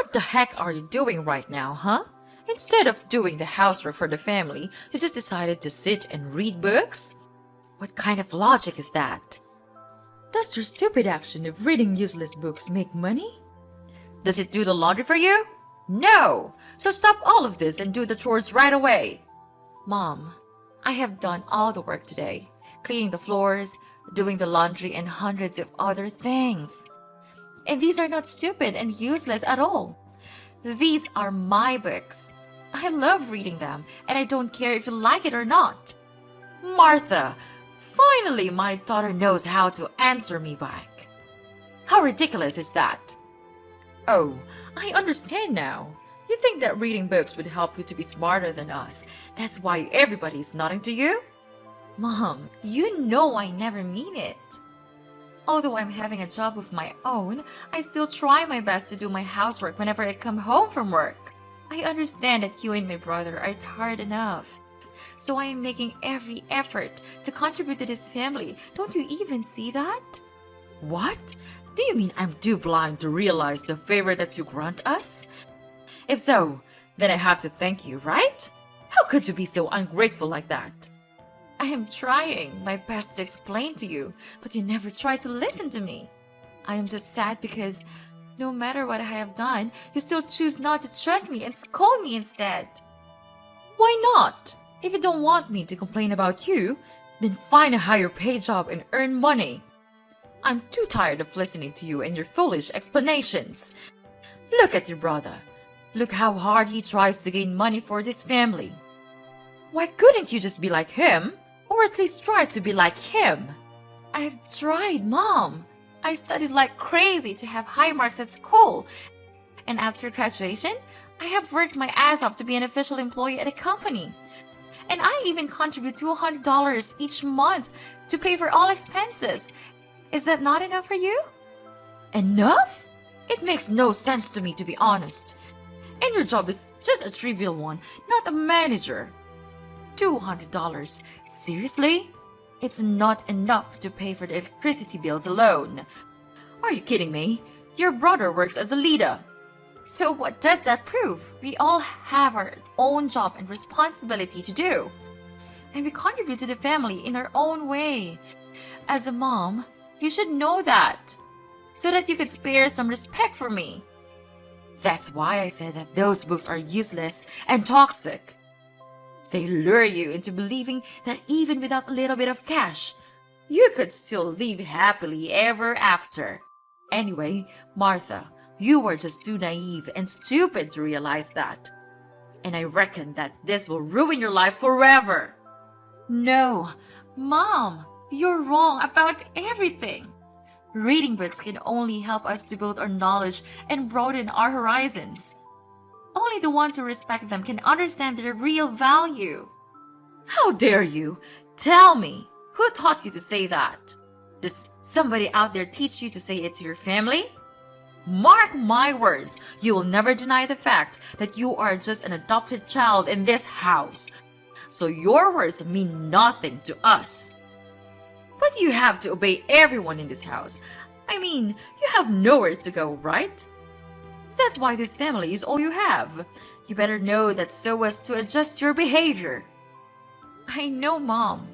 What the heck are you doing right now, huh? Instead of doing the housework for the family, you just decided to sit and read books? What kind of logic is that? Does your stupid action of reading useless books make money? Does it do the laundry for you? No! So stop all of this and do the chores right away. Mom, I have done all the work today, cleaning the floors, doing the laundry, and hundreds of other things. And these are not stupid and useless at all. These are my books. I love reading them, and I don't care if you like it or not. Martha, finally my daughter knows how to answer me back. How ridiculous is that? Oh, I understand now. You think that reading books would help you to be smarter than us. That's why everybody is nodding to you? Mom, you know I never mean it. Although I'm having a job of my own, I still try my best to do my housework whenever I come home from work. I understand that you and my brother are tired enough. So I am making every effort to contribute to this family. Don't you even see that? What? Do you mean I'm too blind to realize the favor that you grant us? If so, then I have to thank you, right? How could you be so ungrateful like that? I am trying my best to explain to you, but you never try to listen to me. I am just sad because no matter what I have done, you still choose not to trust me and scold me instead. Why not? If you don't want me to complain about you, then find a higher paid job and earn money. I'm too tired of listening to you and your foolish explanations. Look at your brother. Look how hard he tries to gain money for this family. Why couldn't you just be like him? Or at least try to be like him? I've tried, Mom. I studied like crazy to have high marks at school. And after graduation, I have worked my ass off to be an official employee at a company. And I even contribute $200 each month to pay for all expenses. Is that not enough for you? Enough? It makes no sense to me, to be honest. And your job is just a trivial one, not a manager. $200? Seriously? It's not enough to pay for the electricity bills alone. Are you kidding me? Your brother works as a leader. So what does that prove? We all have our own job and responsibility to do. And we contribute to the family in our own way. As a mom, you should know that, so that you could spare some respect for me. That's why I said that those books are useless and toxic. They lure you into believing that even without a little bit of cash, you could still live happily ever after. Anyway, Martha, you were just too naive and stupid to realize that. And I reckon that this will ruin your life forever. No, Mom, you're wrong about everything. Reading books can only help us to build our knowledge and broaden our horizons. Only the ones who respect them can understand their real value. How dare you? Tell me, who taught you to say that? Does somebody out there teach you to say it to your family? Mark my words, you will never deny the fact that you are just an adopted child in this house. So your words mean nothing to us. But you have to obey everyone in this house. I mean, you have nowhere to go, right? That's why this family is all you have. You better know that so as to adjust your behavior. I know, Mom.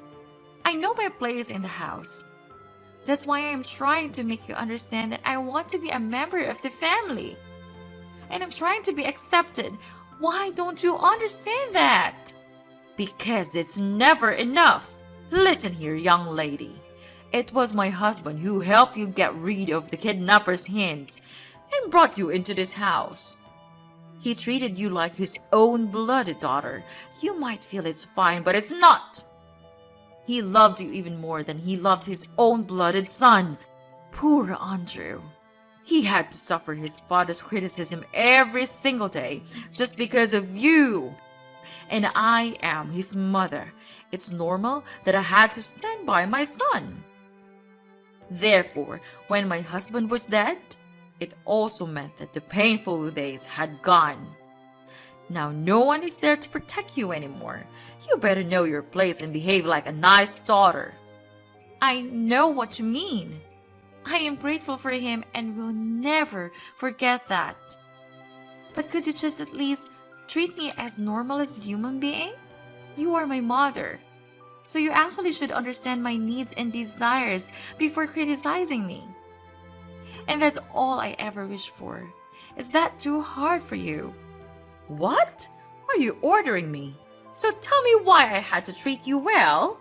I know my place in the house. That's why I'm trying to make you understand that I want to be a member of the family. And I'm trying to be accepted. Why don't you understand that? Because it's never enough. Listen here, young lady. It was my husband who helped you get rid of the kidnapper's hands and brought you into this house. He treated you like his own blooded daughter. You might feel it's fine, but it's not. He loved you even more than he loved his own blooded son. Poor Andrew. He had to suffer his father's criticism every single day just because of you. And I am his mother. It's normal that I had to stand by my son. Therefore, when my husband was dead, it also meant that the painful days had gone. Now no one is there to protect you anymore. You better know your place and behave like a nice daughter. I know what you mean. I am grateful for him and will never forget that. But could you just at least treat me as normal as a human being? You are my mother. So you actually should understand my needs and desires before criticizing me. And that's all I ever wish for. Is that too hard for you? What? Are you ordering me? So tell me why I had to treat you well?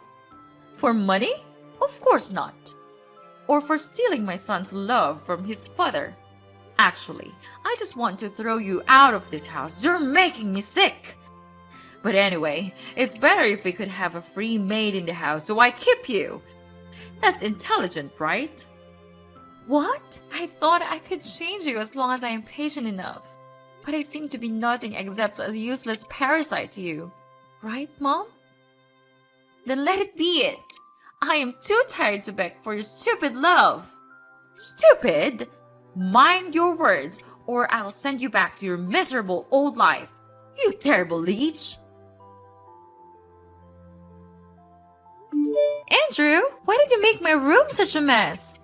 For money? Of course not. Or for stealing my son's love from his father? Actually, I just want to throw you out of this house. You're making me sick. But anyway, it's better if we could have a free maid in the house, so I keep you. That's intelligent, right? What? I thought I could change you as long as I am patient enough. But I seem to be nothing except a useless parasite to you. Right, Mom? Then let it be it. I am too tired to beg for your stupid love. Stupid? Mind your words, or I'll send you back to your miserable old life. You terrible leech. Andrew, why did you make my room such a mess?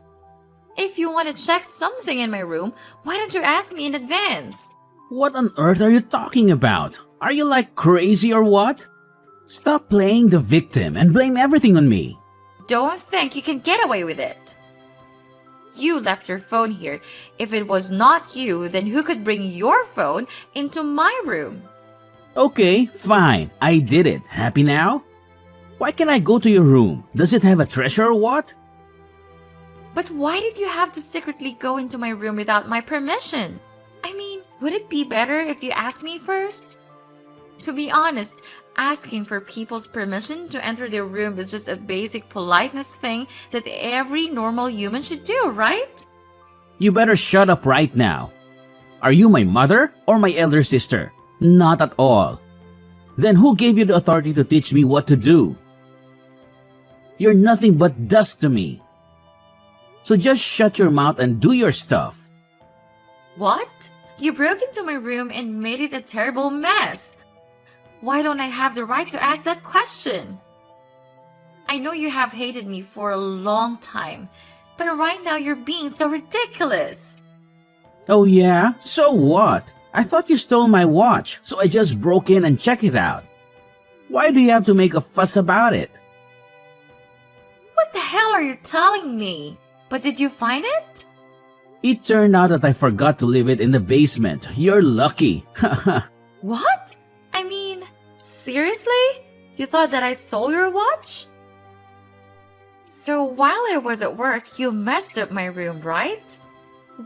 If you want to check something in my room, why don't you ask me in advance? What on earth are you talking about? Are you like crazy or what? Stop playing the victim and blame everything on me. Don't think you can get away with it. You left your phone here. If it was not you, then who could bring your phone into my room? Okay, fine. I did it. Happy now? Why can't I go to your room? Does it have a treasure or what? But why did you have to secretly go into my room without my permission? I mean, would it be better if you asked me first? To be honest, asking for people's permission to enter their room is just a basic politeness thing that every normal human should do, right? You better shut up right now. Are you my mother or my elder sister? Not at all. Then who gave you the authority to teach me what to do? You're nothing but dust to me. So just shut your mouth and do your stuff. What? You broke into my room and made it a terrible mess. Why don't I have the right to ask that question? I know you have hated me for a long time, but right now you're being so ridiculous. Oh yeah? So what? I thought you stole my watch, so I just broke in and checked it out. Why do you have to make a fuss about it? What the hell are you telling me? But did you find it? It turned out that I forgot to leave it in the basement. You're lucky. What? I mean, seriously? You thought that I stole your watch? So while I was at work, you messed up my room, right?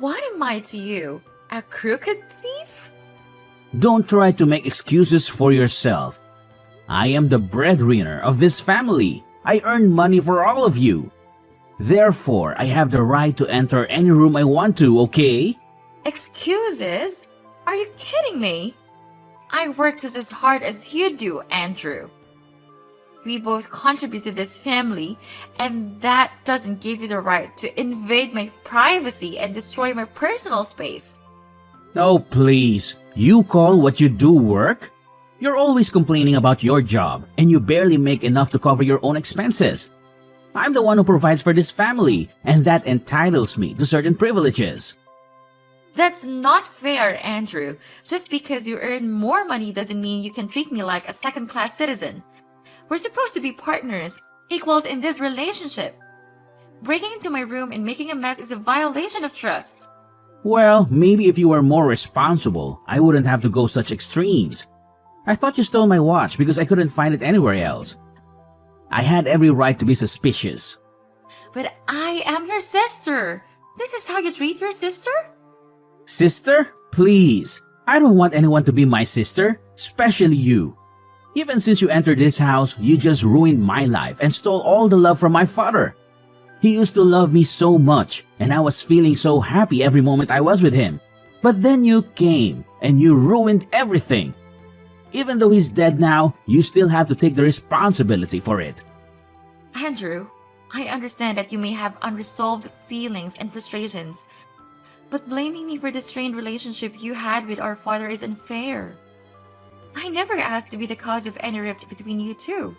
What am I to you? A crooked thief? Don't try to make excuses for yourself. I am the breadwinner of this family. I earn money for all of you. Therefore, I have the right to enter any room I want to, okay? Excuses? Are you kidding me? I work just as hard as you do, Andrew. We both contribute to this family, and that doesn't give you the right to invade my privacy and destroy my personal space. Oh, please. You call what you do work? You're always complaining about your job, and you barely make enough to cover your own expenses. I'm the one who provides for this family, and that entitles me to certain privileges. That's not fair, Andrew. Just because you earn more money doesn't mean you can treat me like a second-class citizen. We're supposed to be partners, equals in this relationship. Breaking into my room and making a mess is a violation of trust. Well, maybe if you were more responsible, I wouldn't have to go such extremes. I thought you stole my watch because I couldn't find it anywhere else. I had every right to be suspicious. But I am your sister. This is how you treat your sister? Sister? Please. I don't want anyone to be my sister, especially you. Even since you entered this house, you just ruined my life and stole all the love from my father. He used to love me so much, and I was feeling so happy every moment I was with him. But then you came, and you ruined everything. Even though he's dead now, you still have to take the responsibility for it. Andrew, I understand that you may have unresolved feelings and frustrations, but blaming me for the strained relationship you had with our father is unfair. I never asked to be the cause of any rift between you two.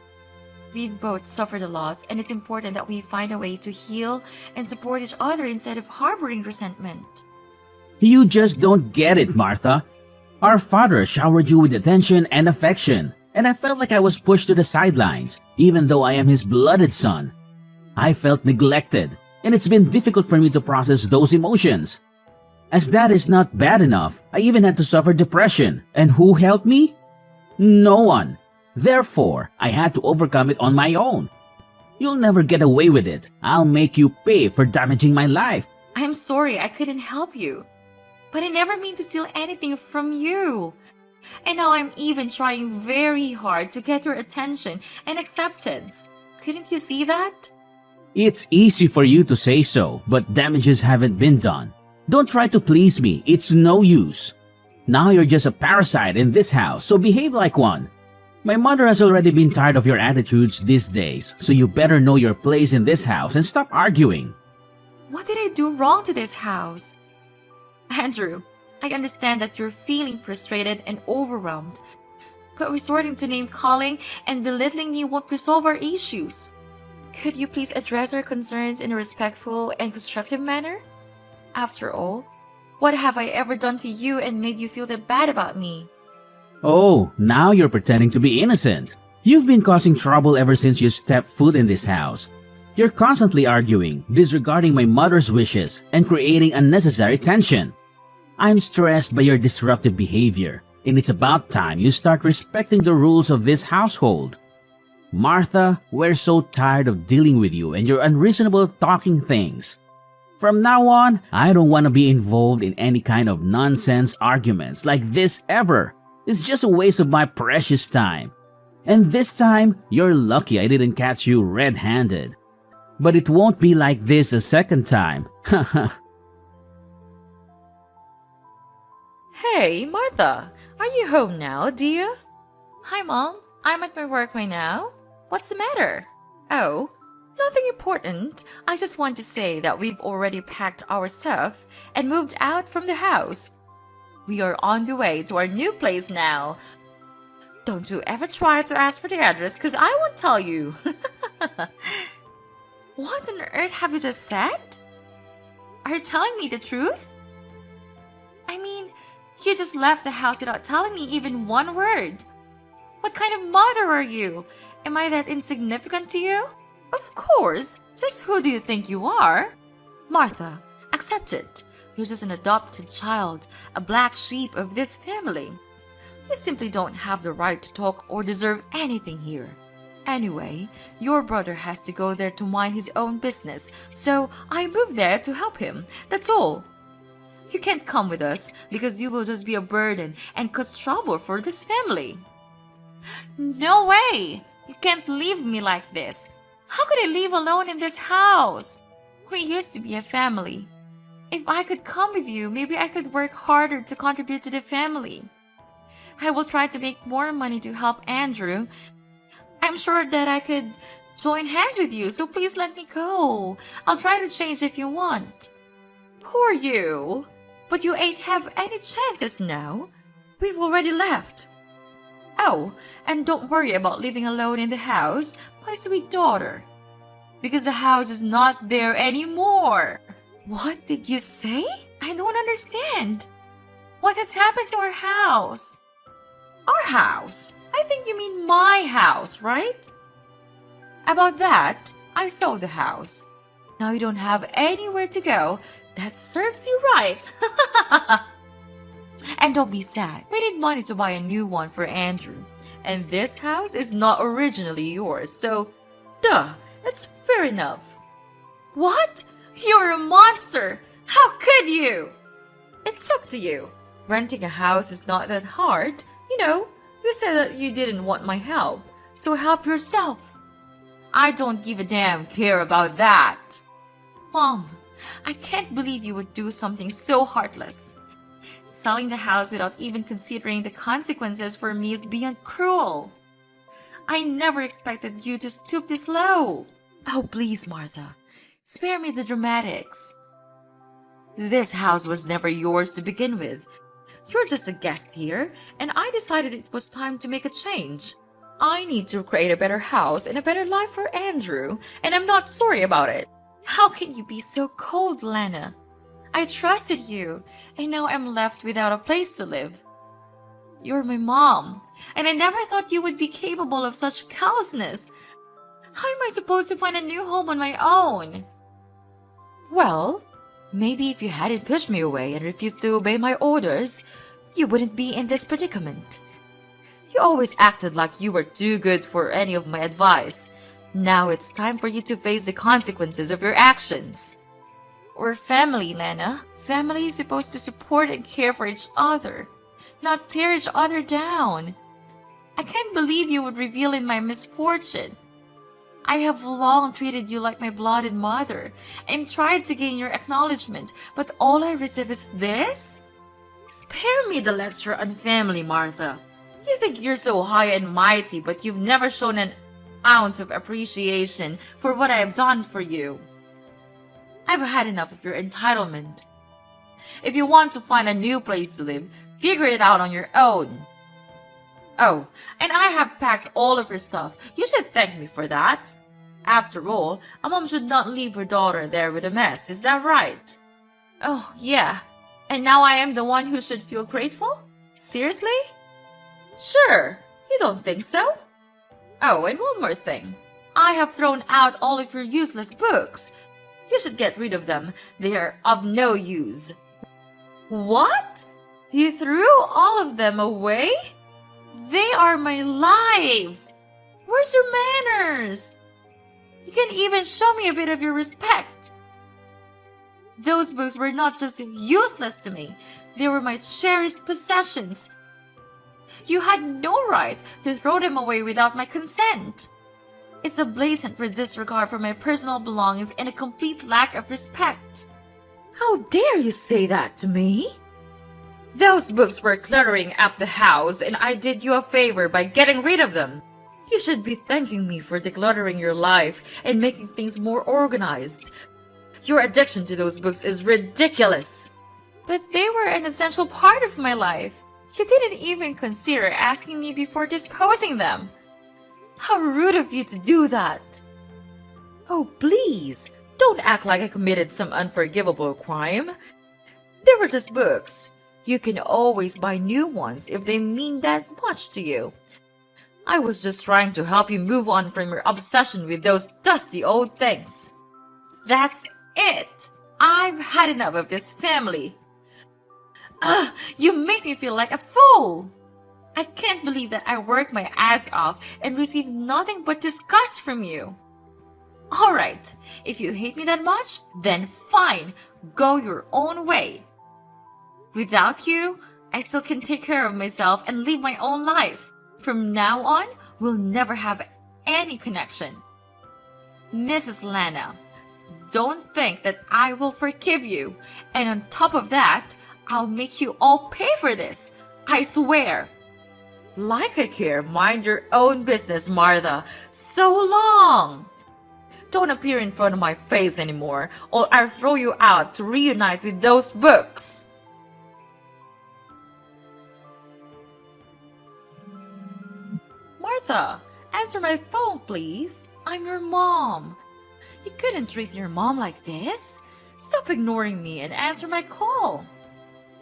We've both suffered a loss, and it's important that we find a way to heal and support each other instead of harboring resentment. You just don't get it, Martha. Our father showered you with attention and affection, and I felt like I was pushed to the sidelines, even though I am his blooded son. I felt neglected, and it's been difficult for me to process those emotions. As that is not bad enough, I even had to suffer depression, and who helped me? No one. Therefore, I had to overcome it on my own. You'll never get away with it. I'll make you pay for damaging my life. I'm sorry I couldn't help you. But I never mean to steal anything from you. And now I'm even trying very hard to get your attention and acceptance. Couldn't you see that? It's easy for you to say so, but damages haven't been done. Don't try to please me. It's no use. Now you're just a parasite in this house, so behave like one. My mother has already been tired of your attitudes these days, so you better know your place in this house and stop arguing. What did I do wrong to this house? Andrew, I understand that you're feeling frustrated and overwhelmed, but resorting to name-calling and belittling me won't resolve our issues. Could you please address our concerns in a respectful and constructive manner? After all, what have I ever done to you and made you feel that bad about me? Oh, now you're pretending to be innocent. You've been causing trouble ever since you stepped foot in this house. You're constantly arguing, disregarding my mother's wishes, and creating unnecessary tension. I'm stressed by your disruptive behavior, and it's about time you start respecting the rules of this household. Martha, we're so tired of dealing with you and your unreasonable talking things. From now on, I don't want to be involved in any kind of nonsense arguments like this ever. It's just a waste of my precious time. And this time, you're lucky I didn't catch you red-handed. But it won't be like this a second time. Hey, Martha, are you home now, dear? Hi, Mom. I'm at my work right now. What's the matter? Oh, nothing important. I just want to say that we've already packed our stuff and moved out from the house. We are on the way to our new place now. Don't you ever try to ask for the address, because I won't tell you. What on earth have you just said? Are you telling me the truth? I mean, you just left the house without telling me even one word. What kind of mother are you? Am I that insignificant to you? Of course. Just who do you think you are? Martha, accept it. You're just an adopted child, a black sheep of this family. You simply don't have the right to talk or deserve anything here. Anyway, your brother has to go there to mind his own business, so I moved there to help him. That's all. You can't come with us because you will just be a burden and cause trouble for this family. No way! You can't leave me like this. How could I live alone in this house? We used to be a family. If I could come with you, maybe I could work harder to contribute to the family. I will try to make more money to help Andrew. I'm sure that I could join hands with you, so please let me go. I'll try to change if you want. Poor you. But you ain't have any chances now. We've already left. Oh, and don't worry about living alone in the house, my sweet daughter. Because the house is not there anymore. What did you say? I don't understand. What has happened to our house? Our house? I think you mean my house, right? About that, I sold the house. Now you don't have anywhere to go. That serves you right. And don't be sad. We need money to buy a new one for Andrew. And this house is not originally yours, so duh, it's fair enough. What? You're a monster! How could you? It's up to you. Renting a house is not that hard. You know, you said that you didn't want my help, so help yourself. I don't give a damn care about that. Mom, I can't believe you would do something so heartless. Selling the house without even considering the consequences for me is beyond cruel. I never expected you to stoop this low. Oh, please, Martha. Spare me the dramatics. This house was never yours to begin with. You're just a guest here, and I decided it was time to make a change. I need to create a better house and a better life for Andrew, and I'm not sorry about it. How can you be so cold, Lana? I trusted you, and now I'm left without a place to live. You're my mom, and I never thought you would be capable of such callousness. How am I supposed to find a new home on my own? Well, maybe if you hadn't pushed me away and refused to obey my orders, you wouldn't be in this predicament. You always acted like you were too good for any of my advice. Now it's time for you to face the consequences of your actions. We're family, Lena. Family is supposed to support and care for each other, not tear each other down. I can't believe you would revel in my misfortune. I have long treated you like my blooded mother and tried to gain your acknowledgement, but all I receive is this? Spare me the lecture on family, Martha. You think you're so high and mighty, but you've never shown an ounce of appreciation for what I have done for you. I've had enough of your entitlement. If you want to find a new place to live, figure it out on your own. Oh, and I have packed all of your stuff. You should thank me for that. After all, a mom should not leave her daughter there with a mess, is that right? Oh, yeah. And now I am the one who should feel grateful? Seriously? Sure, you don't think so? Oh, and one more thing. I have thrown out all of your useless books. You should get rid of them. They are of no use. What? You threw all of them away? They are my lives. Where's your manners? You can even show me a bit of your respect. Those books were not just useless to me. They were my cherished possessions. You had no right to throw them away without my consent. It's a blatant disregard for my personal belongings and a complete lack of respect. How dare you say that to me? Those books were cluttering up the house, and I did you a favor by getting rid of them. You should be thanking me for decluttering your life and making things more organized. Your addiction to those books is ridiculous. But they were an essential part of my life. You didn't even consider asking me before disposing them. How rude of you to do that. Oh, please, don't act like I committed some unforgivable crime. They were just books. You can always buy new ones if they mean that much to you. I was just trying to help you move on from your obsession with those dusty old things. That's it. I've had enough of this family. You make me feel like a fool. I can't believe that I worked my ass off and received nothing but disgust from you. All right, if you hate me that much, then fine, go your own way. Without you, I still can take care of myself and live my own life. From now on, we'll never have any connection. Mrs. Lana, don't think that I will forgive you. And on top of that, I'll make you all pay for this. I swear. Like I care, mind your own business, Martha. So long. Don't appear in front of my face anymore, or I'll throw you out to reunite with those books. Martha, answer my phone, please. I'm your mom. You couldn't treat your mom like this. Stop ignoring me and answer my call.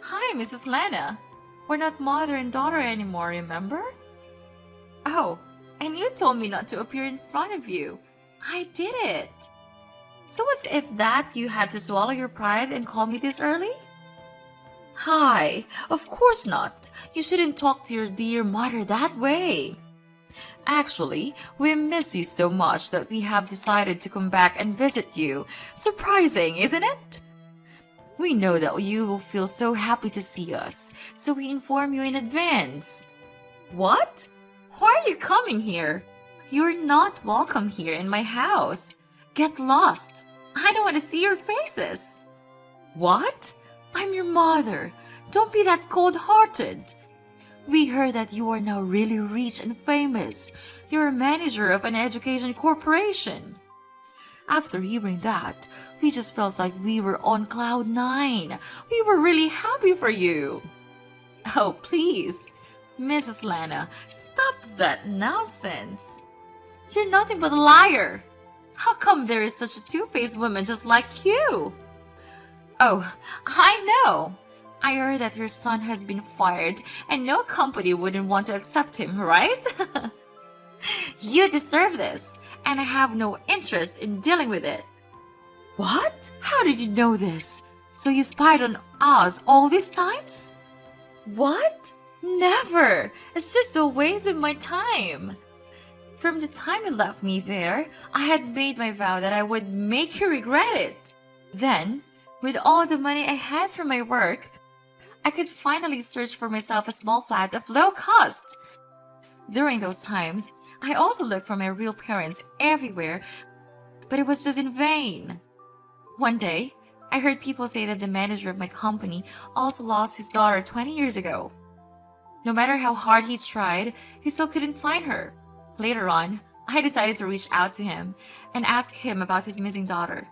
Hi, Mrs. Lana. We're not mother and daughter anymore, remember? Oh, and you told me not to appear in front of you. I did it. So what's it that you had to swallow your pride and call me this early? Hi, of course not. You shouldn't talk to your dear mother that way. Actually, we miss you so much that we have decided to come back and visit you. Surprising, isn't it? We know that you will feel so happy to see us, so we inform you in advance. What? Why are you coming here? You're not welcome here in my house. Get lost. I don't want to see your faces. What? I'm your mother. Don't be that cold-hearted. We heard that you are now really rich and famous. You're a manager of an education corporation. After hearing that, we just felt like we were on cloud nine. We were really happy for you. Oh, please, Mrs. Lana, stop that nonsense. You're nothing but a liar. How come there is such a two-faced woman just like you? Oh, I know. I heard that your son has been fired and no company wouldn't want to accept him, right? You deserve this, and I have no interest in dealing with it. What? How did you know this? So you spied on us all these times? What? Never! It's just a waste of my time. From the time you left me there, I had made my vow that I would make you regret it. Then, with all the money I had from my work, I could finally search for myself a small flat of low cost. During those times, I also looked for my real parents everywhere, but it was just in vain. One day, I heard people say that the manager of my company also lost his daughter 20 years ago. No matter how hard he tried, he still couldn't find her. Later on, I decided to reach out to him and ask him about his missing daughter.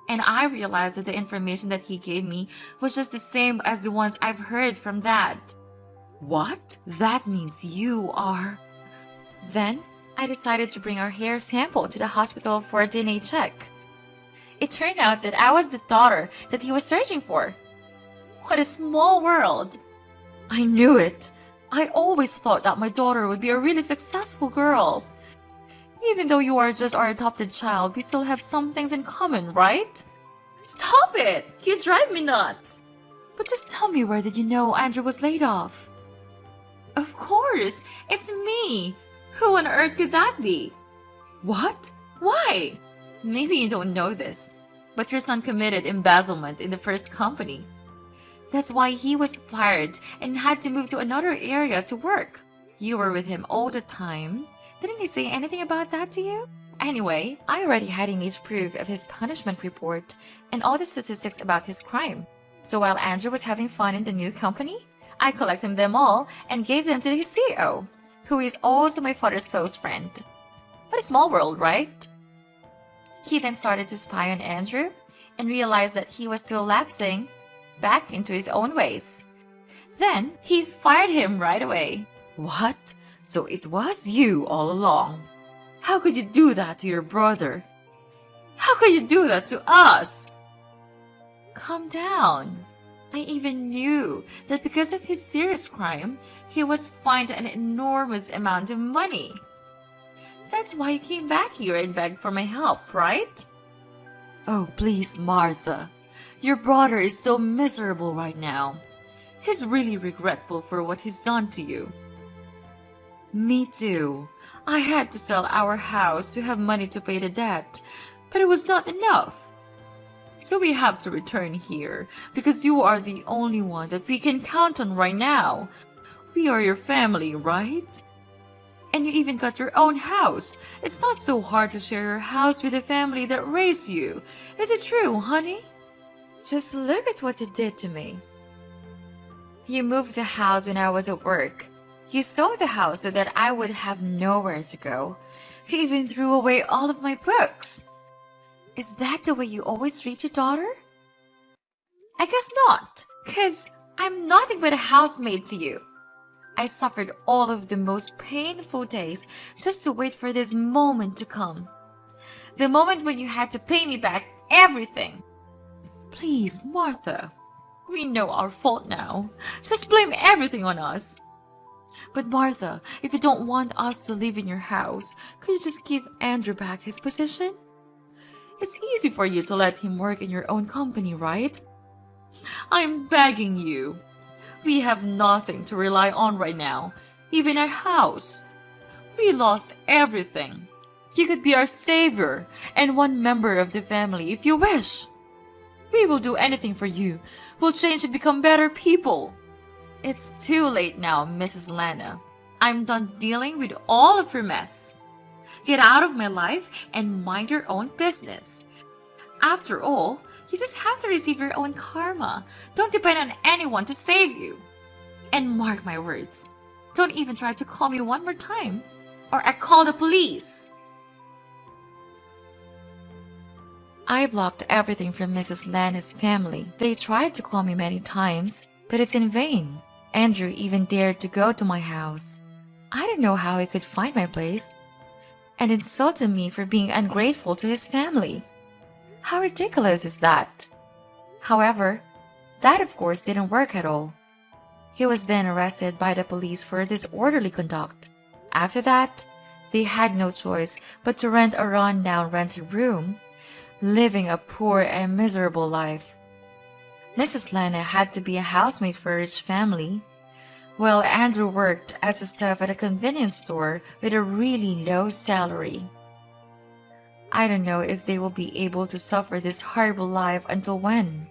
And I realized that the information that he gave me was just the same as the ones I've heard from Dad. What? That means you are... Then, I decided to bring our hair sample to the hospital for a DNA check. It turned out that I was the daughter that he was searching for. What a small world! I knew it. I always thought that my daughter would be a really successful girl. Even though you are just our adopted child, we still have some things in common, right? Stop it! You drive me nuts! But just tell me, where did you know Andrew was laid off? Of course! It's me! Who on earth could that be? What? Why? Maybe you don't know this, but your son committed embezzlement in the first company. That's why he was fired and had to move to another area to work. You were with him all the time. Didn't he say anything about that to you? Anyway, I already had image proof of his punishment report and all the statistics about his crime. So while Andrew was having fun in the new company, I collected them all and gave them to his CEO, who is also my father's close friend. What a small world, right? He then started to spy on Andrew and realized that he was still lapsing back into his own ways. Then he fired him right away. What? So it was you all along. How could you do that to your brother? How could you do that to us? Calm down. I even knew that because of his serious crime, he was fined an enormous amount of money. That's why you came back here and begged for my help, right? Oh, please, Martha. Your brother is so miserable right now. He's really regretful for what he's done to you. Me too. I had to sell our house to have money to pay the debt, but it was not enough. So we have to return here because you are the only one that we can count on right now. We are your family, right? And you even got your own house. It's not so hard to share your house with the family that raised you. Is it true, honey? Just look at what you did to me. You moved the house when I was at work. You sold the house so that I would have nowhere to go. You even threw away all of my books. Is that the way you always treat your daughter? I guess not, 'cause I'm nothing but a housemaid to you. I suffered all of the most painful days just to wait for this moment to come. The moment when you had to pay me back everything. Please, Martha. We know our fault now. Just blame everything on us. But Martha, if you don't want us to live in your house, could you just give Andrew back his position? It's easy for you to let him work in your own company, right? I'm begging you. We have nothing to rely on right now, even our house. We lost everything. You could be our savior and one member of the family if you wish. We will do anything for you. We'll change and become better people. It's too late now, Mrs. Lana. I'm done dealing with all of your mess. Get out of my life and mind your own business. After all, you just have to receive your own karma. Don't depend on anyone to save you. And mark my words, don't even try to call me one more time, or I call the police. I blocked everything from Mrs. Lana's family. They tried to call me many times, but it's in vain. Andrew even dared to go to my house. I don't know how he could find my place, and insulted me for being ungrateful to his family. How ridiculous is that? However, That, of course, didn't work at all. He was then arrested by the police for disorderly conduct. After that, they had no choice but to rent a run-down rented room, living a poor and miserable life. Mrs. Lena had to be a housemaid for a rich family, while Andrew worked as a staff at a convenience store with a really low salary. I don't know if they will be able to suffer this horrible life until when,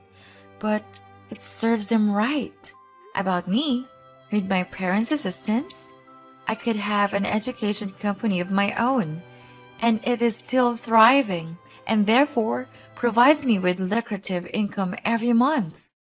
but it serves them right. About me, with my parents' assistance, I could have an education company of my own, and it is still thriving, and therefore provides me with lucrative income every month.